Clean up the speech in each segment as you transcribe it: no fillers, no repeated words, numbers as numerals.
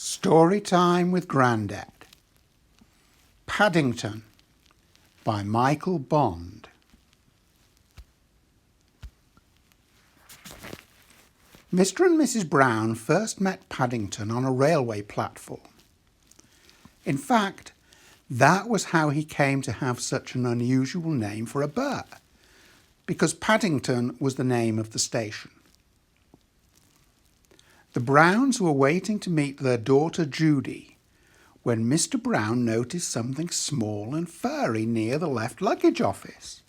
Story Time with Grandad. Paddington by Michael Bond. Mr. and Mrs. Brown first met Paddington on a railway platform. In fact, that was how he came to have such an unusual name for a burr, because Paddington was the name of the station. The Browns were waiting to meet their daughter Judy when Mr. Brown noticed something small and furry near the left luggage office.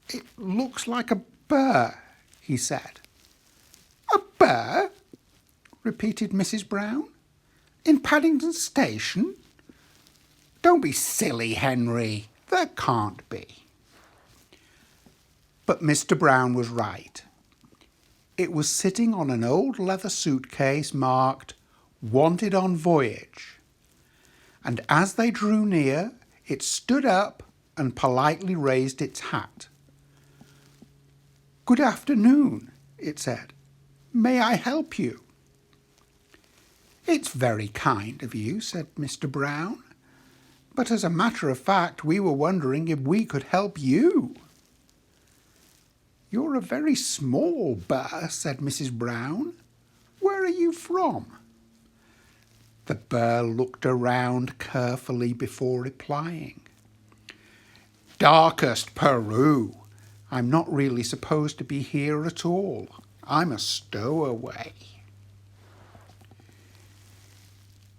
"It looks like a burr," he said. "A burr?" repeated Mrs. Brown. "In Paddington Station? Don't be silly, Henry. There can't be." But Mr. Brown was right. It was sitting on an old leather suitcase marked "Wanted on Voyage." And as they drew near, it stood up and politely raised its hat. "Good afternoon," it said. "May I help you?" "It's very kind of you," said Mr. Brown. "But as a matter of fact, we were wondering if we could help you." "You're a very small burr," said Mrs. Brown. "Where are you from?" The burr looked around carefully before replying. "Darkest Peru. I'm not really supposed to be here at all. I'm a stowaway."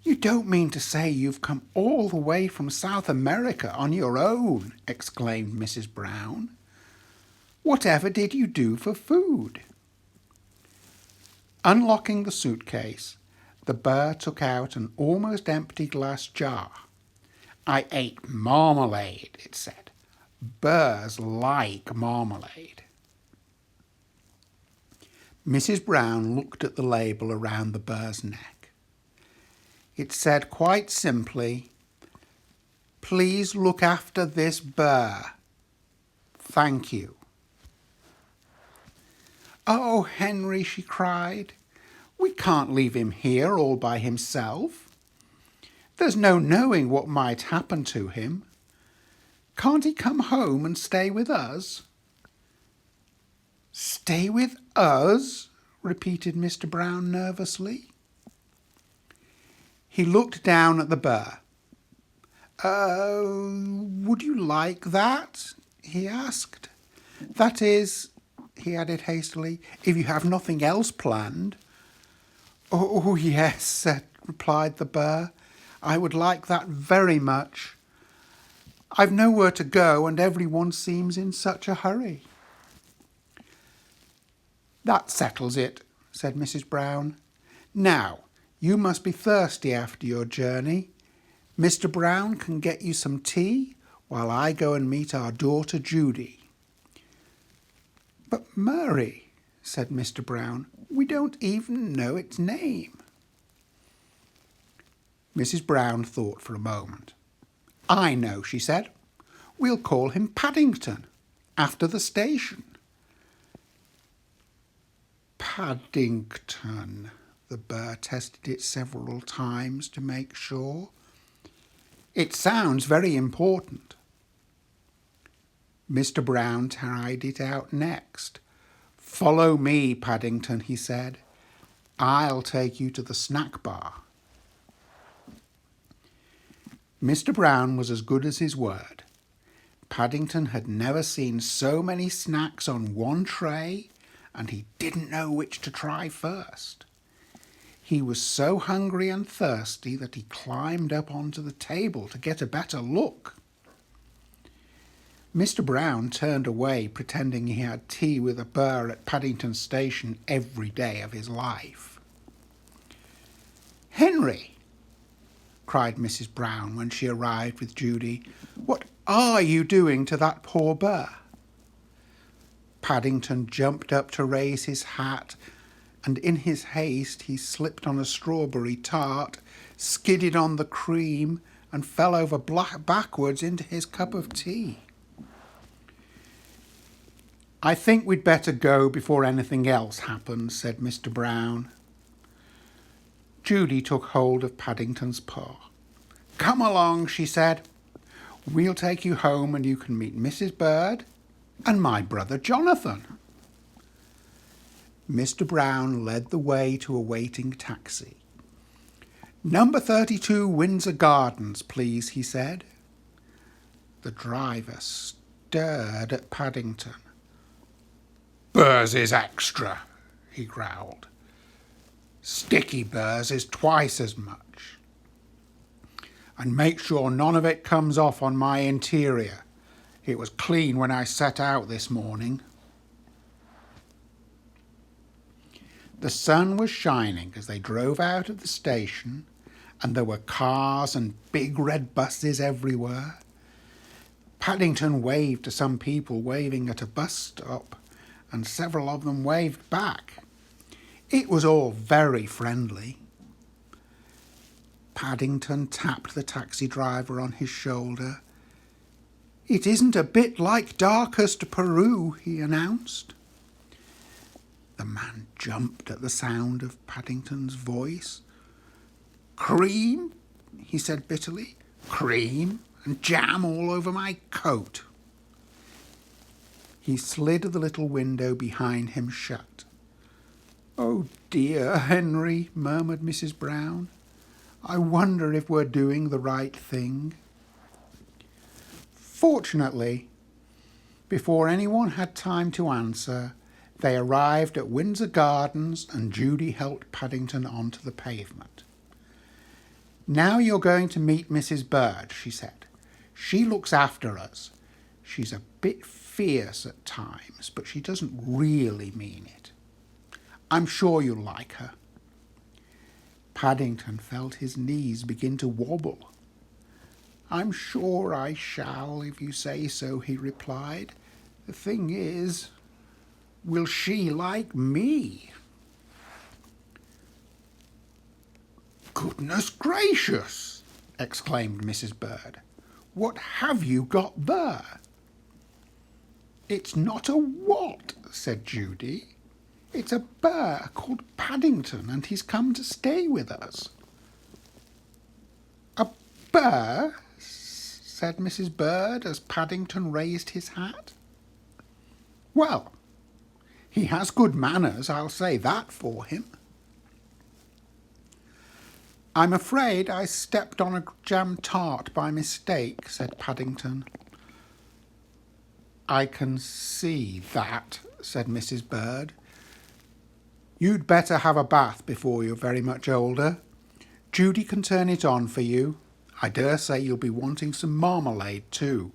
"You don't mean to say you've come all the way from South America on your own?" exclaimed Mrs. Brown. "Whatever did you do for food?" Unlocking the suitcase, the burr took out an almost empty glass jar. "I ate marmalade," it said. "Burrs like marmalade." Mrs. Brown looked at the label around the burr's neck. It said quite simply, "Please look after this burr. Thank you." "Oh, Henry," she cried, "we can't leave him here all by himself. There's no knowing what might happen to him. Can't he come home and stay with us?" "Stay with us?" repeated Mr. Brown nervously. He looked down at the burr. Would you like that?" he asked. "That is," he added hastily, "if you have nothing else planned." "Oh, yes," replied the burr. "I would like that very much. I've nowhere to go and everyone seems in such a hurry." "That settles it," said Mrs. Brown. "Now, you must be thirsty after your journey. Mr. Brown can get you some tea while I go and meet our daughter Judy." "But Murray," said Mr. Brown, "we don't even know its name." Mrs. Brown thought for a moment. "I know," she said. "We'll call him Paddington, after the station." Paddington. The burr tested it several times to make sure. "It sounds very important." Mr. Brown tried it out next. "Follow me, Paddington," he said. "I'll take you to the snack bar." Mr. Brown was as good as his word. Paddington had never seen so many snacks on one tray, and he didn't know which to try first. He was so hungry and thirsty that he climbed up onto the table to get a better look. Mr. Brown turned away, pretending he had tea with a burr at Paddington Station every day of his life. "Henry," cried Mrs. Brown when she arrived with Judy, "what are you doing to that poor burr?" Paddington jumped up to raise his hat, and in his haste he slipped on a strawberry tart, skidded on the cream, and fell over backwards into his cup of tea. "I think we'd better go before anything else happens," said Mr. Brown. Judy took hold of Paddington's paw. "Come along," she said. "We'll take you home and you can meet Mrs. Bird and my brother Jonathan." Mr. Brown led the way to a waiting taxi. "Number 32 Windsor Gardens, please," he said. The driver stared at Paddington. "Burrs is extra," he growled. "Sticky burrs is twice as much. And make sure none of it comes off on my interior. It was clean when I set out this morning." The sun was shining as they drove out of the station, and there were cars and big red buses everywhere. Paddington waved to some people waving at a bus stop, and several of them waved back. It was all very friendly. Paddington tapped the taxi driver on his shoulder. "It isn't a bit like Darkhurst, Peru," he announced. The man jumped at the sound of Paddington's voice. "Cream?" he said bitterly. "Cream and jam all over my coat." He slid the little window behind him shut. "Oh dear, Henry," murmured Mrs. Brown. "I wonder if we're doing the right thing." Fortunately, before anyone had time to answer, they arrived at Windsor Gardens and Judy helped Paddington onto the pavement. "Now you're going to meet Mrs. Bird," she said. "She looks after us. She's a bit fierce at times, but she doesn't really mean it. I'm sure you'll like her." Paddington felt his knees begin to wobble. "I'm sure I shall, if you say so," he replied. "The thing is, will she like me?" "Goodness gracious!" exclaimed Mrs. Bird. "What have you got there?" "It's not a what," said Judy. "It's a bear called Paddington, and he's come to stay with us." "A bear?" said Mrs. Bird as Paddington raised his hat. "Well, he has good manners, I'll say that for him." "I'm afraid I stepped on a jam tart by mistake," said Paddington. "I can see that," said Mrs. Bird. "You'd better have a bath before you're very much older. Judy can turn it on for you. I dare say you'll be wanting some marmalade too."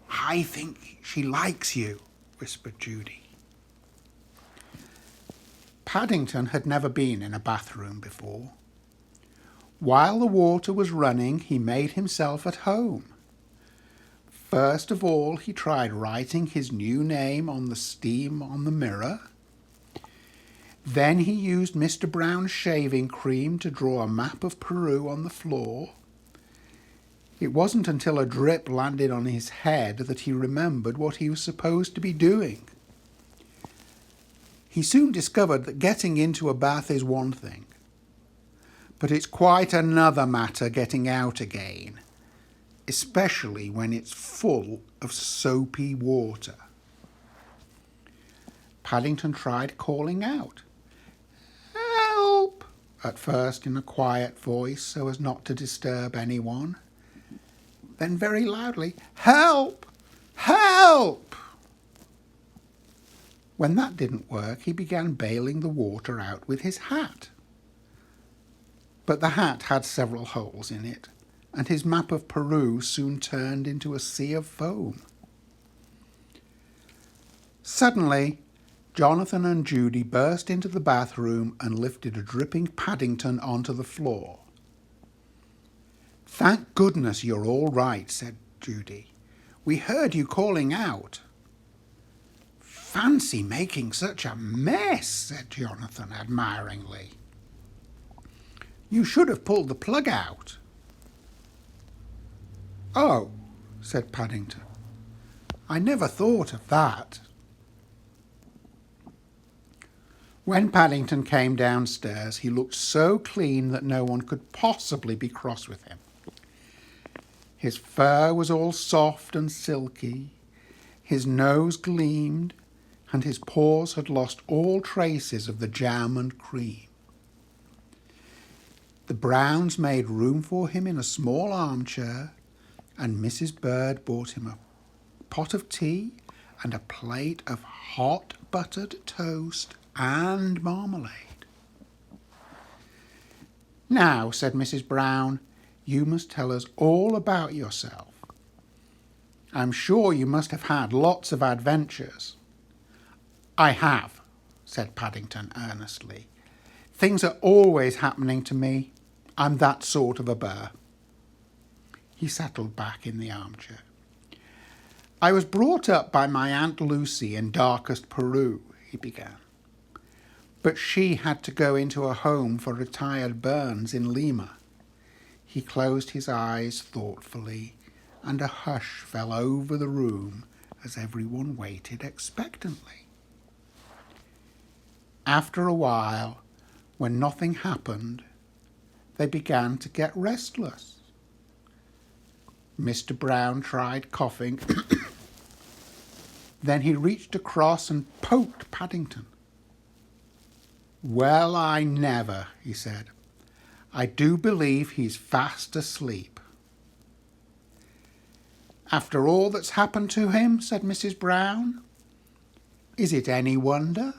"I think she likes you," whispered Judy. Paddington had never been in a bathroom before. While the water was running, he made himself at home. First of all, he tried writing his new name on the steam on the mirror. Then he used Mr. Brown's shaving cream to draw a map of Peru on the floor. It wasn't until a drip landed on his head that he remembered what he was supposed to be doing. He soon discovered that getting into a bath is one thing, but it's quite another matter getting out again, especially when it's full of soapy water. Paddington tried calling out. "Help!" at first in a quiet voice so as not to disturb anyone. Then very loudly, "Help! Help!" When that didn't work, he began bailing the water out with his hat. But the hat had several holes in it, and his map of Peru soon turned into a sea of foam. Suddenly, Jonathan and Judy burst into the bathroom and lifted a dripping Paddington onto the floor. "Thank goodness you're all right," said Judy. "We heard you calling out." "Fancy making such a mess," said Jonathan admiringly. "You should have pulled the plug out." "Oh," said Paddington, "I never thought of that." When Paddington came downstairs, he looked so clean that no one could possibly be cross with him. His fur was all soft and silky, his nose gleamed, and his paws had lost all traces of the jam and cream. The Browns made room for him in a small armchair, and Mrs. Bird brought him a pot of tea and a plate of hot buttered toast and marmalade. "Now," said Mrs. Brown, "you must tell us all about yourself. I'm sure you must have had lots of adventures." "I have," said Paddington earnestly. "Things are always happening to me. I'm that sort of a bear." He settled back in the armchair. "I was brought up by my Aunt Lucy in darkest Peru," he began. "But she had to go into a home for retired Burns in Lima." He closed his eyes thoughtfully, and a hush fell over the room as everyone waited expectantly. After a while, when nothing happened, they began to get restless. Mr. Brown tried coughing. Then he reached across and poked Paddington. "Well, I never," he said. "I do believe he's fast asleep." "After all that's happened to him," said Mrs. Brown. "Is it any wonder?"